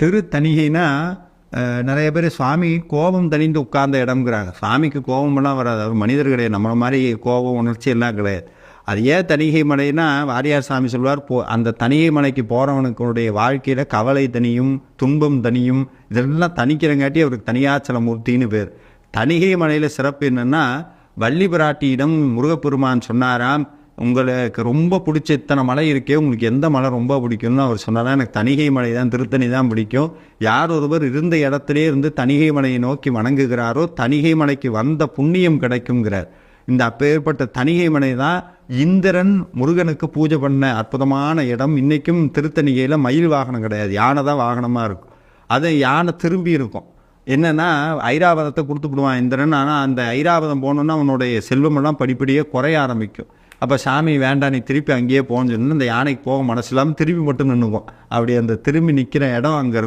திருத்தணிகைனா நிறைய பேர் சுவாமி கோபம் தணிந்து உட்கார்ந்த இடம்ங்கிறாங்க. சுவாமிக்கு கோபமெல்லாம் வராது. அவர் மனிதர் கிடையாது. நம்மளை மாதிரி கோபம் உணர்ச்சி எல்லாம் கிடையாது. அது ஏன் தணிகை மலைன்னா வாரியார் சாமி சொல்வார், அந்த தணிகை மலைக்கு போகிறவனுக்குடைய வாழ்க்கையில் கவலை தனியும் துன்பம் தனியும் இதெல்லாம் தணிக்கிறங்காட்டி அவருக்கு தனியாச்சல மூர்த்தின்னு பேர். தணிகை மலையில் சிறப்பு என்னென்னா, வள்ளி பிராட்டியிடம் முருகப்பெருமான் சொன்னாராம், உங்களுக்கு ரொம்ப பிடிச்ச இத்தனை மலை இருக்கே, உங்களுக்கு எந்த மலை ரொம்ப பிடிக்கும்னு அவர் சொன்னாரா. எனக்கு தணிகை மலை தான், திருத்தணி தான் பிடிக்கும். யார் ஒருவர் இருந்த இடத்திலே இருந்து தணிகை மலையை நோக்கி வணங்குகிறாரோ தணிகை மலைக்கு வந்த புண்ணியம் கிடைக்குங்கிறார். இந்த அப்பேற்பட்ட தணிகை மலை தான் இந்திரன் முருகனுக்கு பூஜை பண்ண அற்புதமான இடம். இன்றைக்கும் திருத்தணிகையில் மயில் வாகனம் கிடையாது, யானை தான் வாகனமாக இருக்கும். அது யானை திரும்பி இருக்கும். என்னென்னா ஐராவதத்தை கொடுத்துவிடுவான் இந்திரன். ஆனால் அந்த ஐராவதம் போனோன்னா அவனுடைய செல்வமெல்லாம் படிப்படியே குறைய ஆரம்பிக்கும். அப்போ சாமி வேண்டாம், நீ திருப்பி அங்கேயே போன்னு சொன்னா இந்த யானைக்கு போக மனசு இல்லாமல் திருப்பி மட்டும் நின்றுக்கும். அப்படி அந்த திரும்பி நிற்கிற இடம் அங்கே இருக்கும்.